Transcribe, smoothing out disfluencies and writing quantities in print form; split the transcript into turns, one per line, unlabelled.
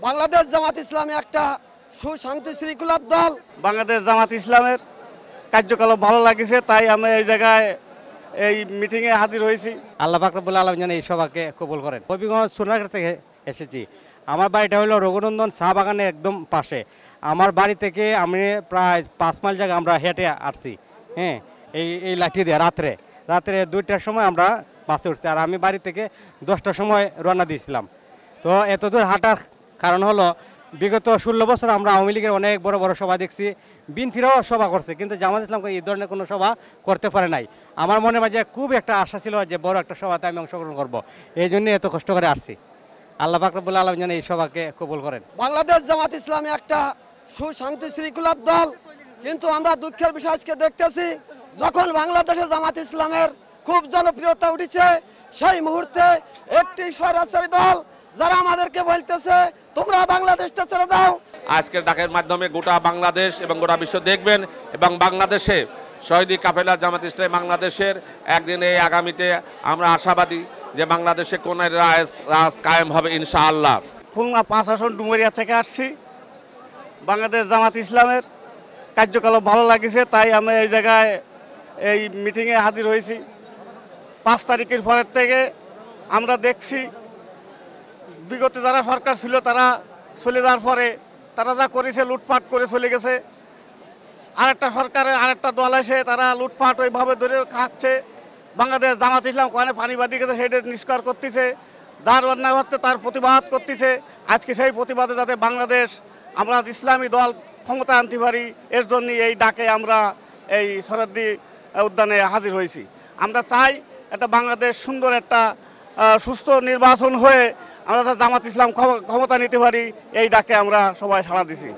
বাংলাদেশ জামাত ইসলামী একটা সুশান্তি শৃঙ্খলার দল।
বাংলাদেশ জামাত ইসলামের কার্যকলাপ ভালো লাগছে, তাই আমি এই জায়গায় এই মিটিংয়ে হাজির হয়েছি।
আল্লাহ পাক রব্বুল আলামিন যেন এই সভাকে কবুল করেন। হবিগঞ্জ সোনারঘাট থেকে এসেছি। আমার বাড়িটা হলো রঘুনন্দন চা বাগানের একদম পাশে। আমার বাড়ি থেকে আমি প্রায় 5 মাইল জায়গা আমরা হেঁটে আসছি। হ্যাঁ, এই লাঠি দিয়ে রাত্রে 2টার সময় আমরা বাসে উঠছি, আর আমি বাড়ি থেকে 10টার সময় রওনা দিয়েছিলাম। তো এত দূর হাঁটার কারণ হলো বিগত 16 বছর আমরা আওয়ামী লীগের অনেক বড় বড় সভা দেখছি, বিএনপিরও সভা করছে, কিন্তু জামাত ইসলাম এই ধরনের কোনো সভা করতে পারে নাই। আমার মনে মাঝে খুব একটা আশা ছিল যে বড় একটা সভাতে আমি অংশগ্রহণ করব, এই জন্য এত কষ্ট করে আসছি। আল্লাহ পাক রব্বুল আলামিন যেন এই সভাকে কবুল করেন।
বাংলাদেশ জামাত ইসলামী একটা সুশান্তি শৃঙ্খলার দল, কিন্তু আমরা দুঃখের বিষয় আজকে দেখতেছি, যখন বাংলাদেশে জামাত ইসলামের খুব জনপ্রিয়তা উঠেছে, সেই মুহূর্তে একটি স্বৈরাচারী দল যারা আমাদেরকে বলতেছে তোমরা বাংলাদেশটা চলে যাও।
আজকের ডাকের মাধ্যমে গোটা বাংলাদেশ এবং গোটা বিশ্ব দেখবেন, এবং বাংলাদেশে শহীদ কাফেলা জামাত ইসলামী বাংলাদেশের একদিনে আগামীতে আমরা আশাবাদী যে বাংলাদেশে কোন রাজ কায়েম হবে ইনশাআল্লাহ।
খুলনা 5 আসন ডুমুরিয়া থেকে আসছি। বাংলাদেশ জামাত ইসলামের কার্যকলাপ ভালো লাগছে, তাই আমি এই জায়গায় এই মিটিংয়ে হাজির হয়েছি। 5 তারিখের পরের থেকে আমরা দেখছি বিগত যারা সরকার ছিল তারা চলে যাওয়ার পরে তারা যা করেছে লুটপাট করে চলে গেছে। আরেকটা সরকারের আরেকটা দল এসে তারা লুটপাট ওইভাবে ধরে খাচ্ছে। বাংলাদেশ জামাত ইসলাম কোয়ানে পানি বাদি গেছে সেটা নিষ্কার করতেছে, যার অন্যায় হচ্ছে তার প্রতিবাদ করতেছে। আজকে সেই প্রতিবাদে যাতে বাংলাদেশ আমরা ইসলামী দল ক্ষমতা আনতে পারি, এর জন্য এই ডাকে আমরা এই শরদ্দি উদ্যানে হাজির হয়েছি। আমরা চাই একটা বাংলাদেশ সুন্দর একটা সুস্থ নির্বাচন হয়ে আমরা জামাত ইসলাম ক্ষমতা নিতে পারি, এই ডাকে আমরা সবাই সাড়া দিছি।